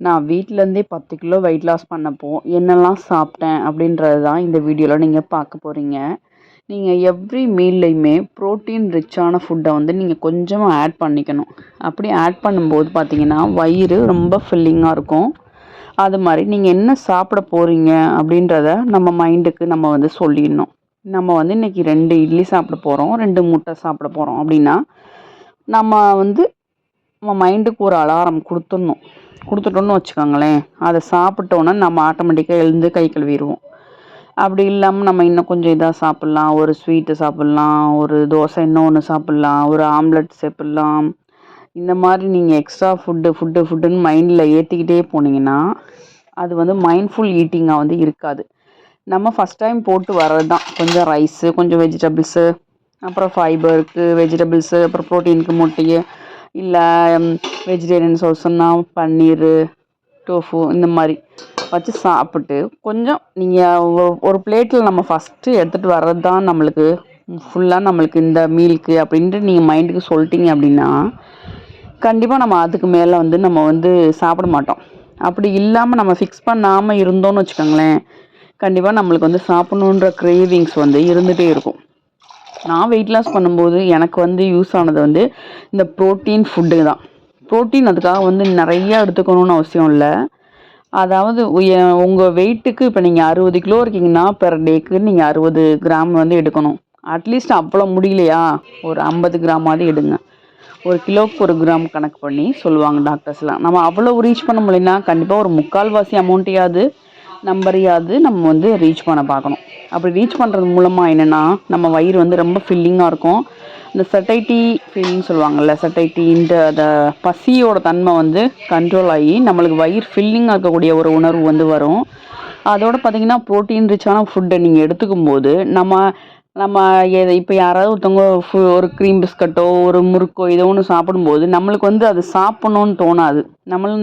நான் வீட்லேருந்தே 10 kilo weight loss பண்ணப்போ என்னெல்லாம் சாப்பிட்டேன் அப்படின்றது தான் இந்த வீடியோவில் நீங்கள் பார்க்க போகிறீங்க. நீங்கள் எவ்ரி மீல்லையுமே ப்ரோட்டீன் ரிச்சான ஃபுட்டை வந்து நீங்கள் கொஞ்சமாக ஆட் பண்ணிக்கணும். அப்படி ஆட் பண்ணும்போது பார்த்தீங்கன்னா வயிறு ரொம்ப ஃபில்லிங்காக இருக்கும். அது மாதிரி நீங்கள் என்ன சாப்பிட போகிறீங்க அப்படின்றத நம்ம மைண்டுக்கு நம்ம வந்து சொல்லிடணும். நம்ம வந்து இன்றைக்கி 2 இட்லி சாப்பிட போகிறோம், 2 முட்டை சாப்பிட போகிறோம் அப்படின்னா நம்ம வந்து நம்ம மைண்டுக்கு ஒரு அலாரம் கொடுத்துட்டோன்னு வச்சுக்கோங்களேன். அதை சாப்பிட்டோன்னே நம்ம ஆட்டோமேட்டிக்காக எழுந்து கை கழுவிடுவோம். அப்படி இல்லாமல் நம்ம இன்னும் கொஞ்சம் இதாக சாப்பிட்லாம், ஒரு ஸ்வீட்டு சாப்பிட்லாம், ஒரு தோசை இன்னொன்று சாப்பிட்லாம், ஒரு ஆம்லெட் சாப்பிட்லாம். இந்த மாதிரி நீங்கள் எக்ஸ்ட்ரா ஃபுட்டுன்னு மைண்டில் ஏற்றிக்கிட்டே போனீங்கன்னா அது வந்து மைண்ட்ஃபுல் ஈட்டிங்காக வந்து இருக்காது. நம்ம ஃபஸ்ட் டைம் போட்டு வர்றது தான் கொஞ்சம் ரைஸு, கொஞ்சம் வெஜிடபிள்ஸு, அப்புறம் ஃபைபருக்கு வெஜிடபிள்ஸு, அப்புறம் ப்ரோட்டீனுக்கு முட்டையை, இல்லை வெஜிடேரியன் சோர்ஸ்னா பன்னீர், டோஃபு இந்த மாதிரி வச்சு சாப்பிட்டு கொஞ்சம் நீங்கள் ஒரு பிளேட்டில் நம்ம ஃபஸ்ட்டு எடுத்துகிட்டு வர்றது தான் நம்மளுக்கு ஃபுல்லாக நம்மளுக்கு இந்த மீலுக்கு அப்படின்ட்டு நீங்கள் மைண்டுக்கு சொல்லிட்டீங்க அப்படின்னா கண்டிப்பாக நம்ம அதுக்கு மேலே வந்து நம்ம வந்து சாப்பிட மாட்டோம். அப்படி இல்லாமல் நம்ம ஃபிக்ஸ் பண்ணாமல் இருந்தோன்னு வச்சுக்கோங்களேன், கண்டிப்பாக நம்மளுக்கு வந்து சாப்பிட்ணுன்ற கிரேவிங்ஸ் வந்து இருந்துகிட்டே இருக்கும். நான் வெயிட் லாஸ் பண்ணும்போது எனக்கு வந்து யூஸ் ஆனது வந்து இந்த ப்ரோட்டீன் ஃபுட்டு தான். ப்ரோட்டீன் அதுக்காக வந்து நிறையா எடுத்துக்கணும்னு அவசியம் இல்லை. அதாவது உங்கள் வெயிட்டுக்கு இப்போ நீங்கள் 60 கிலோ இருக்கீங்கன்னா பெர் டேக்கு நீங்கள் 60 கிராம் வந்து எடுக்கணும். அட்லீஸ்ட் அவ்வளோ முடியலையா ஒரு 50 கிராமாவது எடுங்க. 1 கிலோவுக்கு 1 கிராம் கணக்கு பண்ணி சொல்லுவாங்க டாக்டர்ஸ்லாம். நம்ம அவ்வளோ ரீச் பண்ண முடியலன்னா கண்டிப்பாக ஒரு 3/4 அமௌண்ட்டையாவது நம்பரையாவது நம்ம வந்து ரீச் பண்ண பார்க்கணும். அப்படி ரீச் பண்ணுறது மூலமாக என்னென்னா நம்ம வயிறு வந்து ரொம்ப ஃபில்லிங்காக இருக்கும். இந்த சட்டைட்டி ஃபீலிங் சொல்லுவாங்கள்ல, சட்டைட்டின்ற அந்த பசியோட தன்மை வந்து கண்ட்ரோல் ஆகி நம்மளுக்கு வயிறு ஃபில்லிங்காக இருக்கக்கூடிய ஒரு உணர்வு வந்து வரும். அதோடு பார்த்திங்கன்னா ப்ரோட்டீன் ரிச்சான ஃபுட்டை நீங்கள் எடுத்துக்கும் போது நம்ம இப்போ யாராவது ஒருத்தவங்க ஒரு க்ரீம் பிஸ்கட்டோ ஒரு முறுக்கோ ஏதோ ஒன்று சாப்பிடும்போது நம்மளுக்கு வந்து அது சாப்பிட்ணுன்னு தோணாது. நம்மளும்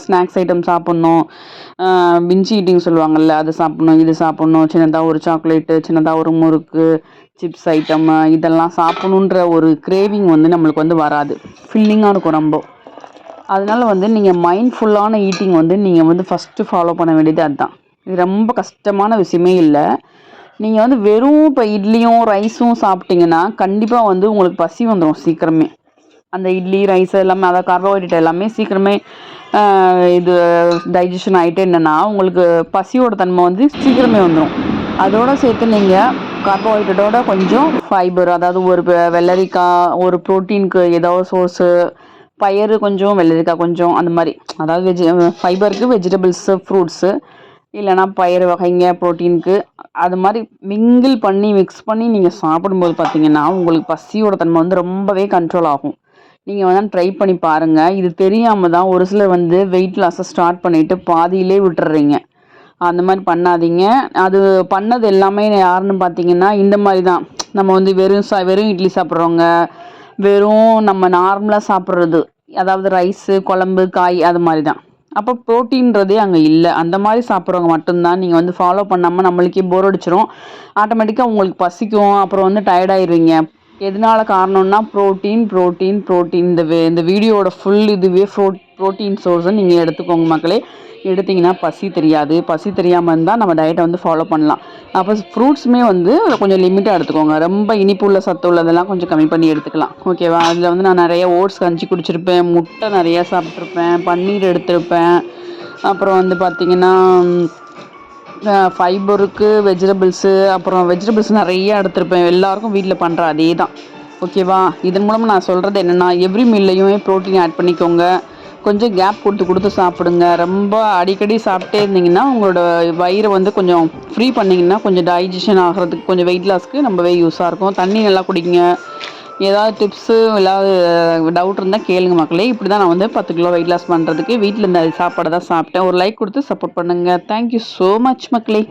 ஸ்நாக்ஸ் ஐட்டம் சாப்பிட்ணும், பிஞ்சி ஈட்டிங் சொல்லுவாங்கள்ல, அது சாப்பிட்ணும் இது சாப்பிட்ணும், சின்னதாக ஒரு சாக்லேட்டு, சின்னதாக ஒரு முறுக்கு, சிப்ஸ் ஐட்டம் இதெல்லாம் சாப்பிட்ணுன்ற ஒரு கிரேவிங் வந்து நம்மளுக்கு வந்து வராது. ஃபில்லிங்காக இருக்கும் ரொம்ப. அதனால் வந்து நீங்கள் மைண்ட்ஃபுல்லான ஈட்டிங் வந்து நீங்கள் வந்து ஃபஸ்ட்டு ஃபாலோ பண்ண வேண்டியது அதுதான். இது ரொம்ப கஷ்டமான விஷயமே இல்லை. நீங்கள் வந்து வெறும் இப்போ இட்லியும் ரைஸும் சாப்பிட்டிங்கன்னா கண்டிப்பாக வந்து உங்களுக்கு பசி வந்துடும் சீக்கிரமே. அந்த இட்லி ரைஸ் எல்லாமே அதாவது கார்போஹைட்ரேட் எல்லாமே சீக்கிரமே இது டைஜஷன் ஆகிட்டு என்னென்னா உங்களுக்கு பசியோட தன்மை வந்து சீக்கிரமே வந்துடும். அதோடு சேர்த்து நீங்கள் கார்போஹைட்ரேட்டோட கொஞ்சம் ஃபைபர், அதாவது ஒரு வெள்ளரிக்காய், ஒரு ப்ரோட்டீனுக்கு ஏதாவது சோர்ஸு, பயறு கொஞ்சம், வெள்ளரிக்காய் கொஞ்சம், அந்த மாதிரி அதாவது ஃபைபருக்கு வெஜிடபிள்ஸு, ஃப்ரூட்ஸு, இல்லைனா பயிறு வகைங்க ப்ரோட்டீனுக்கு, அது மாதிரி மிக்ஸ் பண்ணி நீங்கள் சாப்பிடும்போது பார்த்தீங்கன்னா உங்களுக்கு பசியோட தன்மை வந்து ரொம்பவே கண்ட்ரோல் ஆகும். நீங்கள் வந்து ட்ரை பண்ணி பாருங்கள். இது தெரியாமல் தான் ஒரு சிலர் வந்து வெயிட் லாஸை ஸ்டார்ட் பண்ணிவிட்டு பாதியிலே விட்டுறீங்க. அந்த மாதிரி பண்ணாதீங்க. அது பண்ணது எல்லாமே யாருன்னு பார்த்தீங்கன்னா இந்த மாதிரி தான். நம்ம வந்து வெறும் இட்லி சாப்பிட்றவங்க, வெறும் நம்ம நார்மலாக சாப்பிட்றது, அதாவது ரைஸு, குழம்பு, காய், அது மாதிரி தான். அப்போ ப்ரோட்டீன்றதே அங்கே இல்லை. அந்த மாதிரி சாப்பிட்றவங்க மட்டும்தான் நீங்கள் வந்து ஃபாலோ பண்ணாமல் நம்மளுக்கே போர் அடிச்சிடும். ஆட்டோமேட்டிக்காக உங்களுக்கு பசிக்கும், அப்புறம் வந்து டயர்டாயிருவீங்க. எதனால காரணம்னா ப்ரோட்டீன். இந்த வீடியோவோட ஃபுல் இதுவே ப்ரோட்டீன் சோர்ஸை நீங்கள் எடுத்துக்கோங்க மக்களே. எடுத்திங்கன்னா பசி தெரியாது. பசி தெரியாமல் இருந்தால் நம்ம டயட்டை வந்து ஃபாலோ பண்ணலாம். அப்போ ஃப்ரூட்ஸுமே வந்து கொஞ்சம் லிமிட்டாக எடுத்துக்கோங்க. ரொம்ப இனிப்பு உள்ள சத்து உள்ளதெல்லாம் கொஞ்சம் கம்மி பண்ணி எடுத்துக்கலாம், ஓகேவா? அதில் வந்து நான் நிறைய ஓட்ஸ் கஞ்சி குடிச்சிருப்பேன், முட்டை நிறையா சாப்பிட்ருப்பேன், பன்னீர் எடுத்திருப்பேன், அப்புறம் வந்து பார்த்திங்கன்னா ஃபைபருக்கு வெஜிடபிள்ஸ் நிறையா எடுத்திருப்பேன். எல்லாருக்கும் வீட்டில் பண்ணுற அதே தான், ஓகேவா? இதன் மூலமாக நான் சொல்கிறது என்னென்னா எவ்ரி மீல்லையுமே ப்ரோட்டீன் ஆட் பண்ணிக்கோங்க. கொஞ்சம் கேப் கொடுத்து சாப்பிடுங்க. ரொம்ப அடிக்கடி சாப்பிட்டே இருந்தீங்கன்னா உங்களோட வயிறை வந்து கொஞ்சம் ஃப்ரீ பண்ணிங்கன்னா கொஞ்சம் டைஜஷன் ஆகிறதுக்கு, கொஞ்சம் வெயிட் லாஸ்க்கு ரொம்பவே யூஸாக இருக்கும். தண்ணி நல்லா குடிங்க. ஏதாவது டிப்ஸு ஏதாவது டவுட் இருந்தால் கேளுங்க மக்களே. இப்படி தான் நான் வந்து 10 கிலோ வெயிட் லாஸ் பண்ணுறதுக்கு வீட்டில் இருந்த சாப்பாடை தான் சாப்பிட்டேன். ஒரு லைக் கொடுத்து சப்போர்ட் பண்ணுங்கள். தேங்க்யூ ஸோ மச் மக்களே.